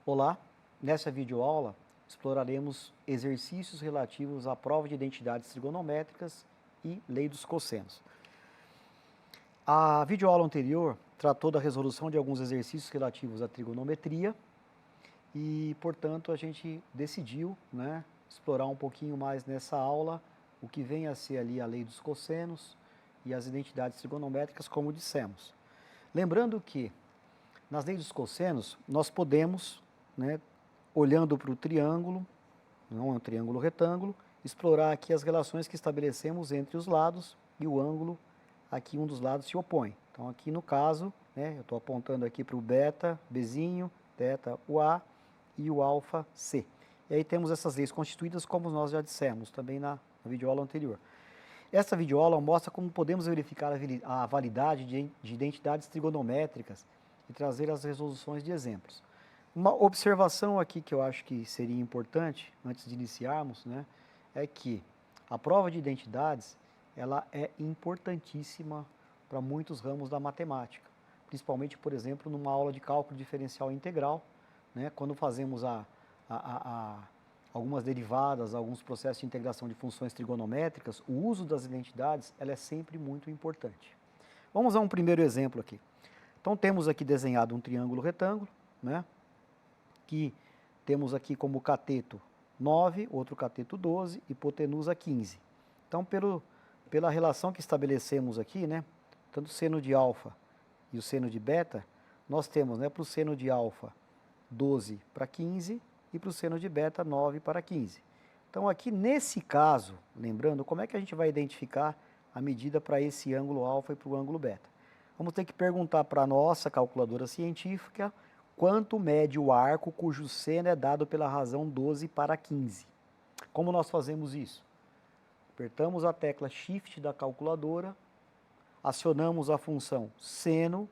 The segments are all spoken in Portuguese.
Olá, nessa videoaula exploraremos exercícios relativos à prova de identidades trigonométricas e lei dos cossenos. A videoaula anterior tratou da resolução de alguns exercícios relativos à trigonometria e, portanto, a gente decidiu, explorar um pouquinho mais nessa aula o que vem a ser ali a lei dos cossenos e as identidades trigonométricas, como dissemos. Lembrando que nas leis dos cossenos nós podemos, olhando para o triângulo, não é um triângulo retângulo, explorar aqui as relações que estabelecemos entre os lados e o ângulo, aqui um dos lados se opõe. Então aqui no caso, eu estou apontando aqui para o beta, Bzinho, teta, o A e o alfa, C. E aí temos essas leis constituídas como nós já dissemos também na videoaula anterior. Essa videoaula mostra como podemos verificar a validade de identidades trigonométricas e trazer as resoluções de exemplos. Uma observação aqui que eu acho que seria importante, antes de iniciarmos, é que a prova de identidades, ela é importantíssima para muitos ramos da matemática, principalmente, por exemplo, numa aula de cálculo diferencial integral, quando fazemos algumas derivadas, alguns processos de integração de funções trigonométricas, o uso das identidades, ela é sempre muito importante. Vamos a um primeiro exemplo aqui. Então temos aqui desenhado um triângulo retângulo, que temos aqui como cateto 9, outro cateto 12, hipotenusa 15. Então, pela relação que estabelecemos aqui, tanto o seno de alfa e o seno de beta, nós temos para o seno de alfa 12 para 15 e para o seno de beta 9 para 15. Então, aqui nesse caso, lembrando, como é que a gente vai identificar a medida para esse ângulo alfa e para o ângulo beta? Vamos ter que perguntar para a nossa calculadora científica quanto mede o arco cujo seno é dado pela razão 12 para 15. Como nós fazemos isso? Apertamos a tecla Shift da calculadora, acionamos a função seno,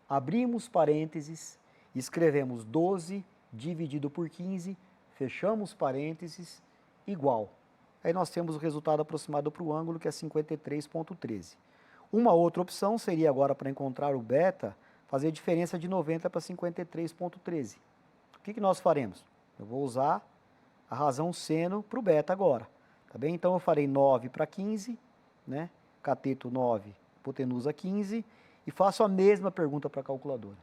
abrimos parênteses, escrevemos 12 dividido por 15, fechamos parênteses, igual. Aí nós temos o resultado aproximado para o ângulo, que é 53,13. Uma outra opção seria agora, para encontrar o beta, fazer a diferença de 90 para 53,13. O que nós faremos? Eu vou usar a razão seno para o beta agora. Tá bem? Então eu farei 9 para 15, cateto 9, hipotenusa 15, e faço a mesma pergunta para a calculadora.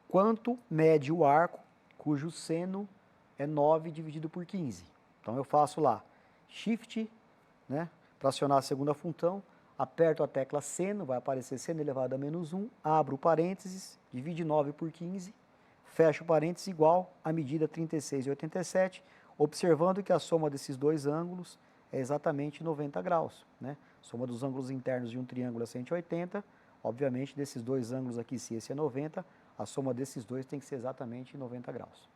Quanto mede o arco cujo seno é 9 dividido por 15? Então eu faço lá, Shift, para acionar a segunda função, aperto a tecla seno, vai aparecer seno elevado a menos 1, abro parênteses, divide 9 por 15, fecho parênteses igual a medida 36,87, observando que a soma desses dois ângulos é exatamente 90 graus. Soma dos ângulos internos de um triângulo é 180, obviamente desses dois ângulos aqui, se esse é 90, a soma desses dois tem que ser exatamente 90 graus.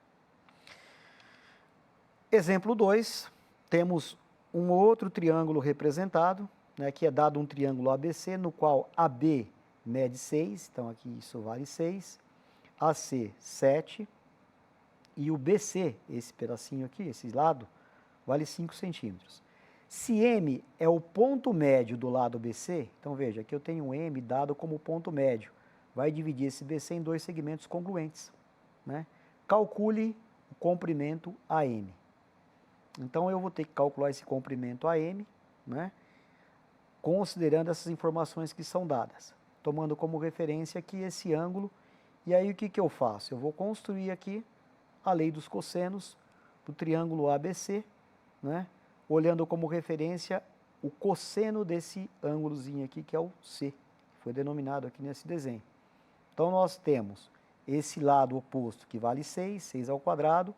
Exemplo 2, temos um outro triângulo representado, que é dado um triângulo ABC, no qual AB mede 6, então aqui isso vale 6, AC 7, e o BC, esse pedacinho aqui, esse lado, vale 5 centímetros. Se M é o ponto médio do lado BC, então veja, aqui eu tenho um M dado como ponto médio, vai dividir esse BC em dois segmentos congruentes. Calcule o comprimento AM. Então eu vou ter que calcular esse comprimento AM, considerando essas informações que são dadas, tomando como referência aqui esse ângulo, e aí o que eu faço? Eu vou construir aqui a lei dos cossenos do triângulo ABC, olhando como referência o cosseno desse ângulozinho aqui, que é o C, que foi denominado aqui nesse desenho. Então nós temos esse lado oposto que vale 6, 6 ao quadrado,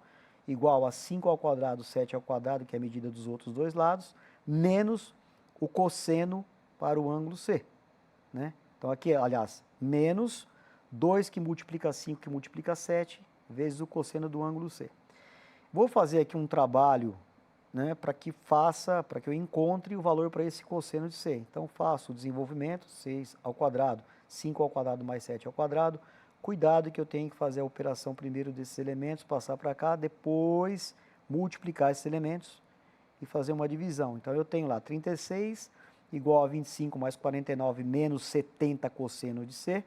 igual a 5 ao quadrado, 7 ao quadrado, que é a medida dos outros dois lados, menos o cosseno para o ângulo C. Então aqui, aliás, menos 2 que multiplica 5 que multiplica 7, vezes o cosseno do ângulo C. Vou fazer aqui um trabalho para que eu encontre o valor para esse cosseno de C. Então faço o desenvolvimento, 6 ao quadrado, 5 ao quadrado mais 7 ao quadrado. Cuidado que eu tenho que fazer a operação primeiro desses elementos, passar para cá, depois multiplicar esses elementos e fazer uma divisão. Então eu tenho lá 36 igual a 25 mais 49 menos 70 cosseno de C.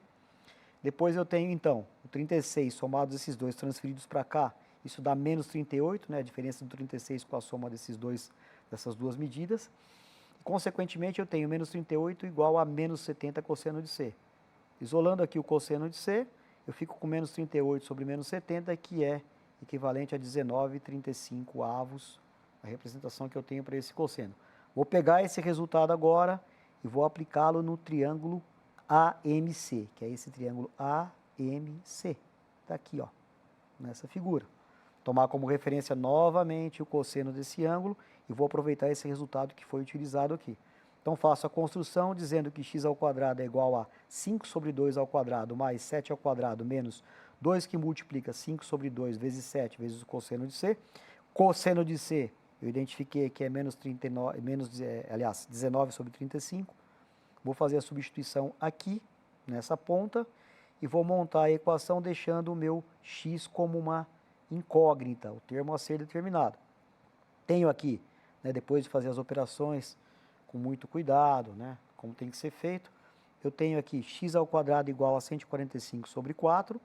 Depois eu tenho, então, o 36 somados esses dois transferidos para cá, isso dá menos 38, né, a diferença do 36 com a soma dessas duas medidas. Consequentemente, eu tenho menos 38 igual a menos 70 cosseno de C. Isolando aqui o cosseno de C, eu fico com menos 38 sobre menos 70, que é equivalente a 19,35 avos, a representação que eu tenho para esse cosseno. Vou pegar esse resultado agora e vou aplicá-lo no triângulo AMC, que é esse triângulo AMC. Está aqui, ó, nessa figura. Tomar como referência novamente o cosseno desse ângulo e vou aproveitar esse resultado que foi utilizado aqui. Então, faço a construção dizendo que x ao quadrado é igual a 5 sobre 2 ao quadrado mais 7 ao quadrado menos 2 que multiplica 5 sobre 2 vezes 7 vezes o cosseno de C. Cosseno de C, eu identifiquei que é menos 19 sobre 35. Vou fazer a substituição aqui, nessa ponta, e vou montar a equação deixando o meu x como uma incógnita, o termo a ser determinado. Tenho aqui, né, depois de fazer as operações com muito cuidado, né, como tem que ser feito, eu tenho aqui x ao quadrado igual a 145 sobre 4,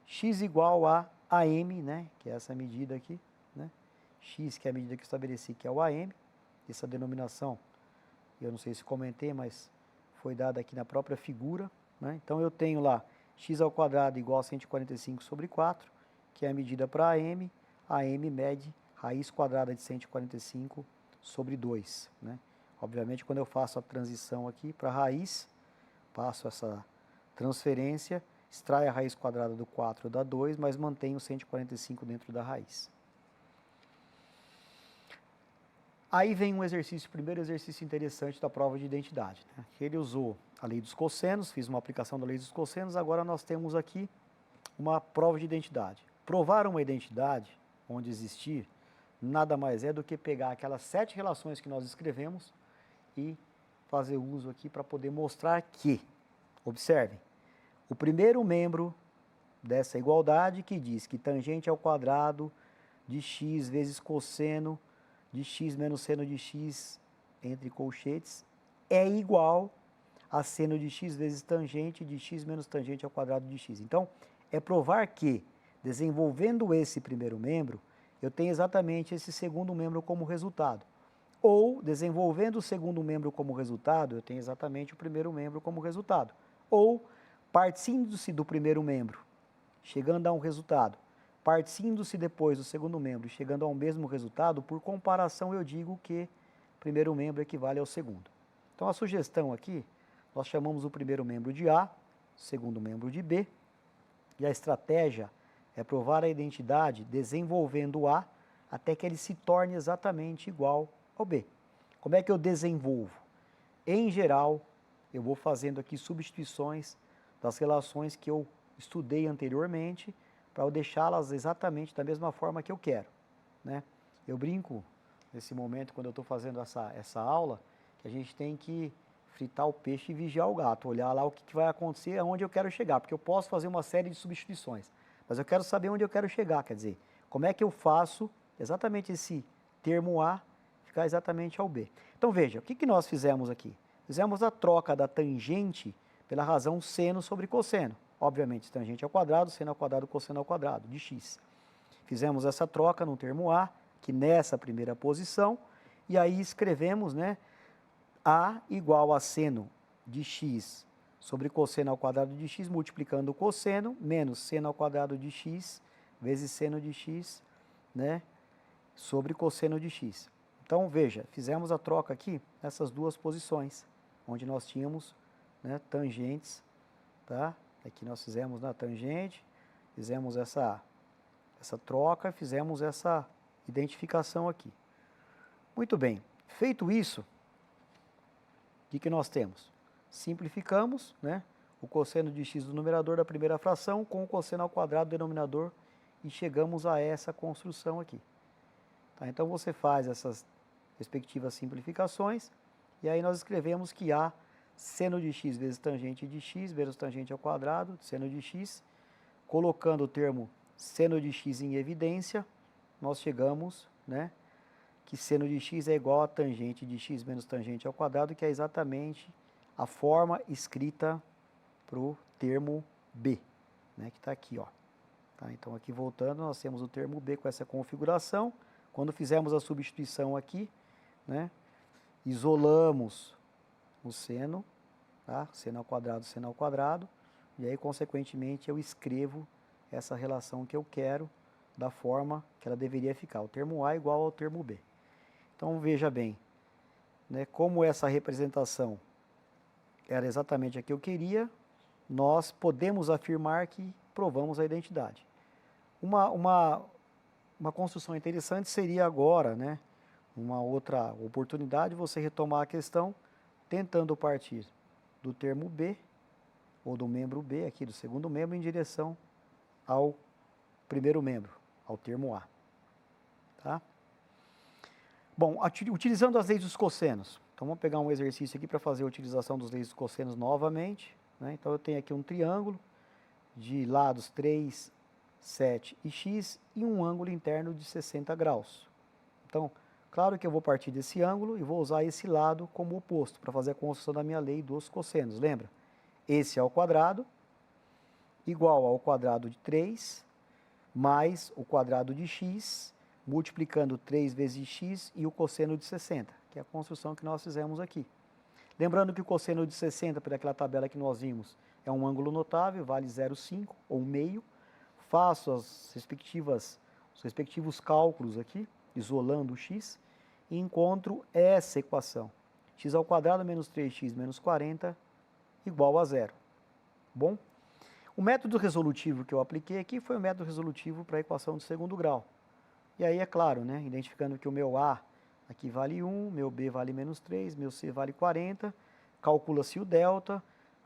x igual a AM, né, que é essa medida aqui, né, x que é a medida que eu estabeleci, que é o AM, essa denominação, eu não sei se comentei, mas foi dada aqui na própria figura, né, então eu tenho lá x ao quadrado igual a 145 sobre 4, que é a medida para AM, AM mede raiz quadrada de 145 sobre 2, né. Obviamente, quando eu faço a transição aqui para a raiz, passo essa transferência, extrai a raiz quadrada do 4 dá 2, mas mantenho o 145 dentro da raiz. Aí vem um exercício, o primeiro exercício interessante da prova de identidade, né? Ele usou a lei dos cossenos, fiz uma aplicação da lei dos cossenos, agora nós temos aqui uma prova de identidade. Provar uma identidade, onde existir, nada mais é do que pegar aquelas 7 relações que nós escrevemos e fazer uso aqui para poder mostrar que, observem, o primeiro membro dessa igualdade que diz que tangente ao quadrado de x vezes cosseno de x menos seno de x entre colchetes é igual a seno de x vezes tangente de x menos tangente ao quadrado de x. Então, é provar que, desenvolvendo esse primeiro membro, eu tenho exatamente esse segundo membro como resultado. Ou, desenvolvendo o segundo membro como resultado, eu tenho exatamente o primeiro membro como resultado. Ou, partindo-se do primeiro membro, chegando a um resultado, partindo-se depois do segundo membro, chegando ao mesmo resultado, por comparação eu digo que o primeiro membro equivale ao segundo. Então, a sugestão aqui, nós chamamos o primeiro membro de A, o segundo membro de B, e a estratégia é provar a identidade desenvolvendo A até que ele se torne exatamente igual ao B. Como é que eu desenvolvo? Em geral, eu vou fazendo aqui substituições das relações que eu estudei anteriormente para eu deixá-las exatamente da mesma forma que eu quero, né? Eu brinco nesse momento, quando eu estou fazendo essa aula, que a gente tem que fritar o peixe e vigiar o gato, olhar lá o que vai acontecer, aonde eu quero chegar, porque eu posso fazer uma série de substituições, mas eu quero saber onde eu quero chegar, quer dizer, como é que eu faço exatamente esse termo A ficar exatamente ao B. Então veja, o que nós fizemos aqui? Fizemos a troca da tangente pela razão seno sobre cosseno. Obviamente, tangente ao quadrado, seno ao quadrado, cosseno ao quadrado, de x. Fizemos essa troca no termo A, que nessa primeira posição, e aí escrevemos, né, A igual a seno de x sobre cosseno ao quadrado de x, multiplicando o cosseno, menos seno ao quadrado de x, vezes seno de x, né, sobre cosseno de x. Então, veja, fizemos a troca aqui nessas duas posições, onde nós tínhamos, né, tangentes, tá? Aqui nós fizemos na tangente, fizemos essa troca, fizemos essa identificação aqui. Muito bem, feito isso, o que nós temos? Simplificamos, né, o cosseno de x do numerador da primeira fração com o cosseno ao quadrado do denominador e chegamos a essa construção aqui. Tá? Então, você faz essas respectivas simplificações e aí nós escrevemos que A seno de x vezes tangente de x, vezes tangente ao quadrado, seno de x, colocando o termo seno de x em evidência, nós chegamos, né, que seno de x é igual a tangente de x menos tangente ao quadrado, que é exatamente a forma escrita para o termo b, né, que está aqui, ó. Tá, então, aqui voltando, nós temos o termo b com essa configuração. Quando fizermos a substituição aqui, né, isolamos o seno, tá? Seno ao quadrado, e aí, consequentemente, eu escrevo essa relação que eu quero da forma que ela deveria ficar. O termo A igual ao termo B. Então, veja bem, né, como essa representação era exatamente a que eu queria, nós podemos afirmar que provamos a identidade. Uma construção interessante seria agora, né, uma outra oportunidade, você retomar a questão tentando partir do termo B, ou do membro B, aqui do segundo membro, em direção ao primeiro membro, ao termo A. Tá? Bom, utilizando as leis dos cossenos. Então, vamos pegar um exercício aqui para fazer a utilização das leis dos cossenos novamente. Né? Então, eu tenho aqui um triângulo de lados 3, 7 e x e um ângulo interno de 60 graus. Então, claro que eu vou partir desse ângulo e vou usar esse lado como oposto para fazer a construção da minha lei dos cossenos. Lembra? Esse ao quadrado igual ao quadrado de 3 mais o quadrado de x, multiplicando 3 vezes x e o cosseno de 60, que é a construção que nós fizemos aqui. Lembrando que o cosseno de 60, por aquela tabela que nós vimos, é um ângulo notável, vale 0,5 ou meio. Faço os respectivos cálculos aqui, isolando o x, e encontro essa equação. X ao quadrado menos 3x menos 40 igual a 0. Bom? O método resolutivo que eu apliquei aqui foi o método resolutivo para a equação de segundo grau. E aí, é claro, né, identificando que o meu A aqui vale 1, meu B vale menos 3, meu C vale 40, calcula-se o delta,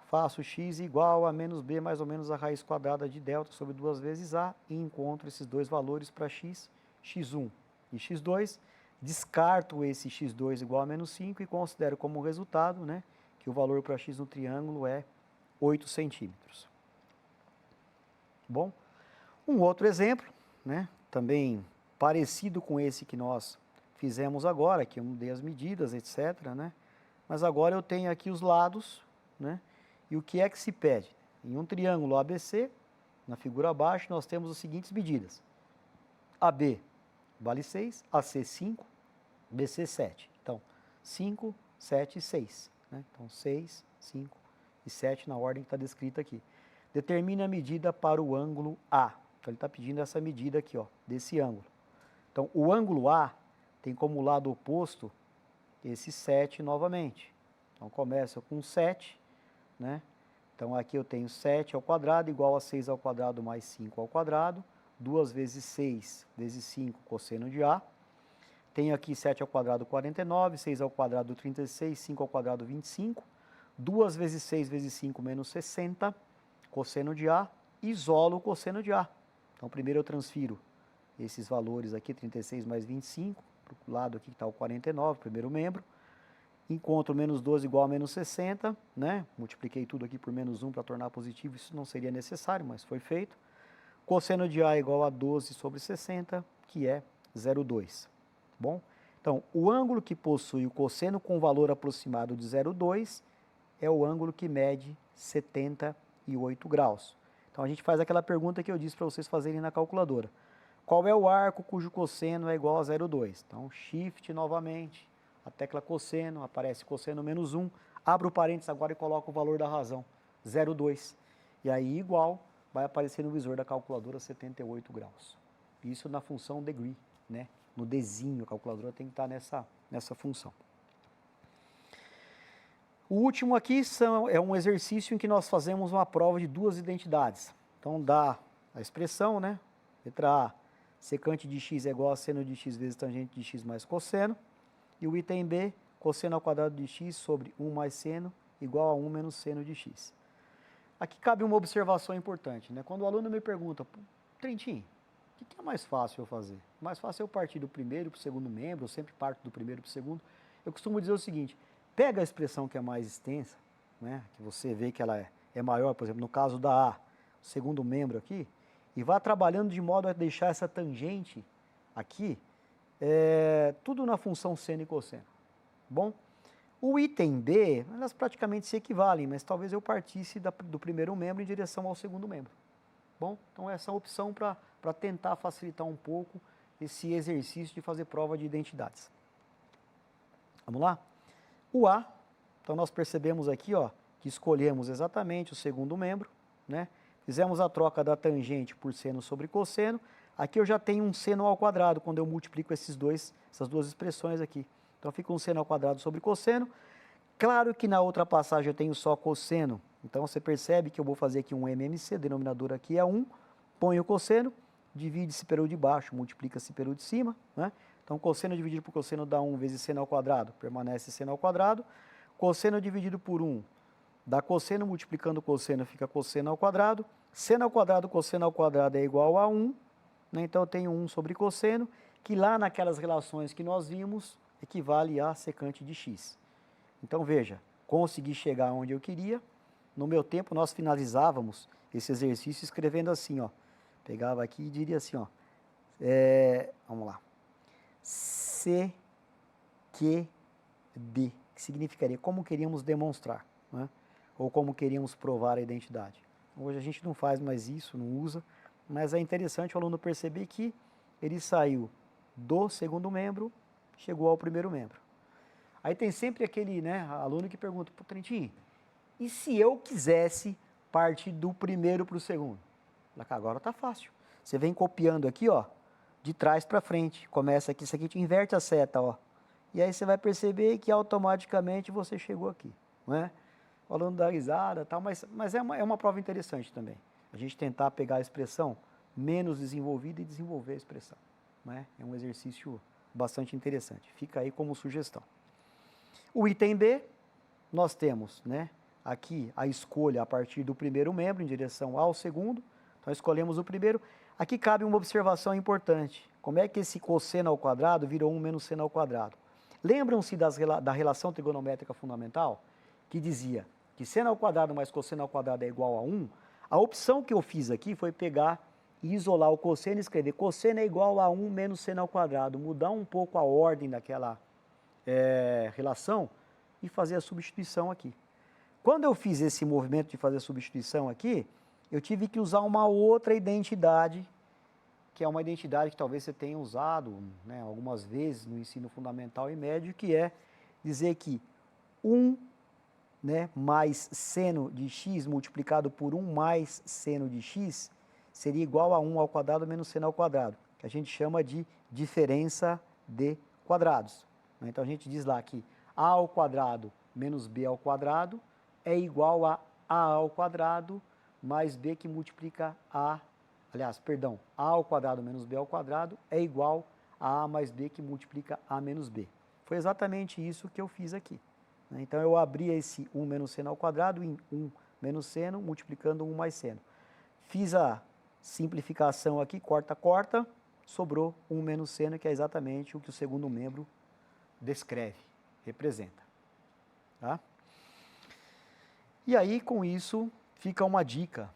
faço x igual a menos b mais ou menos a raiz quadrada de delta sobre 2 vezes a e encontro esses dois valores para x, x1 e x2, descarto esse x2 igual a menos 5 e considero como resultado, né, que o valor para x no triângulo é 8 centímetros. Bom, um outro exemplo, né, também parecido com esse que nós fizemos agora, que eu mudei as medidas, etc., né, mas agora eu tenho aqui os lados, né, e o que é que se pede? Em um triângulo ABC, na figura abaixo, nós temos as seguintes medidas. AB vale 6, AC 5, BC 7. Então, 5, 7 e 6. Né? Então, 6, 5 e 7 na ordem que está descrita aqui. Determine a medida para o ângulo A. Então, ele está pedindo essa medida aqui, ó, desse ângulo. Então, o ângulo A tem como lado oposto esse 7 novamente. Então, começa com 7, né? Então, aqui eu tenho 7 ao quadrado igual a 6 ao quadrado mais 5 ao quadrado. 2 vezes 6 vezes 5, cosseno de A. Tenho aqui 7 ao quadrado, 49. 6 ao quadrado, 36. 5 ao quadrado, 25. 2 vezes 6 vezes 5, menos 60. Cosseno de A. Isolo o cosseno de A. Então, primeiro eu transfiro esses valores aqui, 36 mais 25, para o lado aqui que está o 49, primeiro membro. Encontro menos 12 igual a menos 60, né? Multipliquei tudo aqui por menos 1 para tornar positivo, isso não seria necessário, mas foi feito. Cosseno de A igual a 12 sobre 60, que é 0,2. Bom, então, o ângulo que possui o cosseno com valor aproximado de 0,2 é o ângulo que mede 78 graus. Então, a gente faz aquela pergunta que eu disse para vocês fazerem na calculadora. Qual é o arco cujo cosseno é igual a 0,2? Então, shift novamente. A tecla cosseno, aparece cosseno menos 1, abro o parênteses agora e coloco o valor da razão, 0,2. E aí, igual, vai aparecer no visor da calculadora 78 graus. Isso na função degree, né? No desenho, a calculadora tem que estar nessa função. O último aqui é um exercício em que nós fazemos uma prova de duas identidades. Então, dá a expressão, né? Letra A, secante de x é igual a seno de x vezes tangente de x mais cosseno. E o item B, cosseno ao quadrado de x sobre 1 mais seno igual a 1 menos seno de x. Aqui cabe uma observação importante, né? Quando o aluno me pergunta, Trentin, o que é mais fácil eu fazer? Mais fácil eu partir do primeiro para o segundo membro, eu sempre parto do primeiro para o segundo. Eu costumo dizer o seguinte, pega a expressão que é mais extensa, né? Que você vê que ela é maior, por exemplo, no caso da A, o segundo membro aqui, e vá trabalhando de modo a deixar essa tangente aqui tudo na função seno e cosseno. Bom, o item B, elas praticamente se equivalem, mas talvez eu partisse do primeiro membro em direção ao segundo membro. Bom, então essa é a opção para tentar facilitar um pouco esse exercício de fazer prova de identidades. Vamos lá? O A, então nós percebemos aqui, ó, que escolhemos exatamente o segundo membro, né? Fizemos a troca da tangente por seno sobre cosseno. Aqui eu já tenho um seno ao quadrado quando eu multiplico essas duas expressões aqui. Então fica um seno ao quadrado sobre cosseno. Claro que na outra passagem eu tenho só cosseno. Então você percebe que eu vou fazer aqui um MMC, denominador aqui é 1, ponho o cosseno, divide-se pelo de baixo, multiplica-se pelo de cima, né? Então cosseno dividido por cosseno dá 1 vezes seno ao quadrado, permanece seno ao quadrado. Cosseno dividido por 1 dá cosseno, multiplicando cosseno fica cosseno ao quadrado. Seno ao quadrado, cosseno ao quadrado é igual a 1, né? Então eu tenho 1 sobre cosseno, que lá naquelas relações que nós vimos, equivale a secante de x. Então veja, consegui chegar onde eu queria. No meu tempo nós finalizávamos esse exercício escrevendo assim, ó. Pegava aqui e diria assim, ó. Vamos lá. C, Q, D, que significaria como queríamos demonstrar, né? Ou como queríamos provar a identidade. Hoje a gente não faz mais isso, não usa, mas é interessante o aluno perceber que ele saiu do segundo membro, chegou ao primeiro membro. Aí tem sempre aquele, né, aluno que pergunta, pô, Trentin, e se eu quisesse partir do primeiro para o segundo? Agora está fácil. Você vem copiando aqui, ó, de trás para frente. Começa aqui, isso aqui te inverte a seta, ó. E aí você vai perceber que automaticamente você chegou aqui, não é? O aluno dá risada, tal, mas é uma prova interessante também. A gente tentar pegar a expressão menos desenvolvida e desenvolver a expressão, não é? É um exercício bastante interessante. Fica aí como sugestão. O item B, nós temos, né, aqui a escolha a partir do primeiro membro em direção ao segundo. Então escolhemos o primeiro. Aqui cabe uma observação importante. Como é que esse cosseno ao quadrado virou 1 menos seno ao quadrado? Lembram-se da relação trigonométrica fundamental? Que dizia que seno ao quadrado mais cosseno ao quadrado é igual a 1. A opção que eu fiz aqui foi pegar e isolar o cosseno e escrever cosseno é igual a 1 menos seno ao quadrado. Mudar um pouco a ordem daquela relação e fazer a substituição aqui. Quando eu fiz esse movimento de fazer a substituição aqui, eu tive que usar uma outra identidade, que é uma identidade que talvez você tenha usado, né, algumas vezes no ensino fundamental e médio, que é dizer que 1, né, mais seno de x multiplicado por 1 mais seno de x seria igual a 1 ao quadrado menos seno ao quadrado, que a gente chama de diferença de quadrados. Então a gente diz lá que a ao quadrado menos b ao quadrado é igual a ao quadrado mais b que multiplica a ao quadrado menos b ao quadrado é igual a mais b que multiplica a menos b. Foi exatamente isso que eu fiz aqui. Então eu abri esse 1 menos seno ao quadrado em 1 menos seno, multiplicando 1 mais seno. Fiz a simplificação aqui, corta, sobrou 1 menos seno, que é exatamente o que o segundo membro descreve, representa. Tá? E aí, com isso, fica uma dica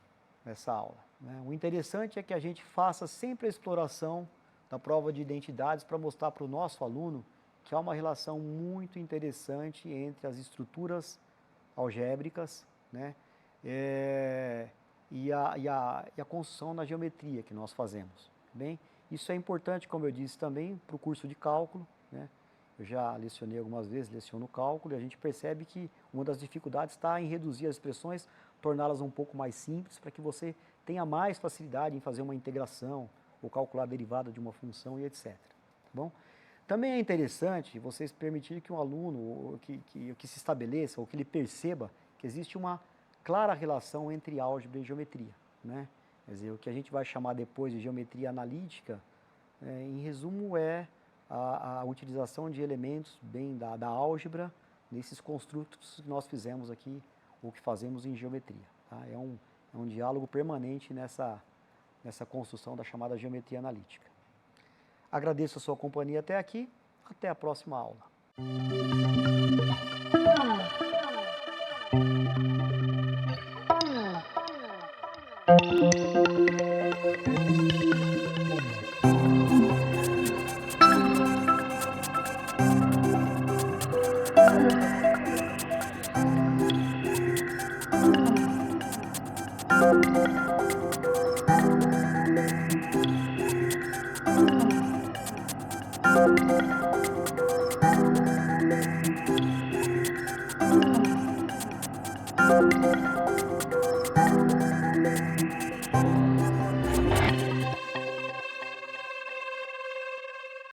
nessa aula, né? O interessante é que a gente faça sempre a exploração da prova de identidades para mostrar para o nosso aluno que há uma relação muito interessante entre as estruturas algébricas, né, e a construção na geometria que nós fazemos. Bem, isso é importante, como eu disse também, para o curso de cálculo, né? Eu já lecionei algumas vezes, leciono cálculo, e a gente percebe que uma das dificuldades está em reduzir as expressões, torná-las um pouco mais simples, para que você tenha mais facilidade em fazer uma integração, ou calcular a derivada de uma função e etc. Tá bom? Também é interessante vocês permitirem que um aluno, que se estabeleça, ou que ele perceba que existe uma clara relação entre álgebra e geometria, né? Quer dizer, o que a gente vai chamar depois de geometria analítica, em resumo, é a utilização de elementos da álgebra nesses construtos que nós fizemos aqui, ou que fazemos em geometria. Tá? É um diálogo permanente nessa construção da chamada geometria analítica. Agradeço a sua companhia até aqui. Até a próxima aula. Obrigado.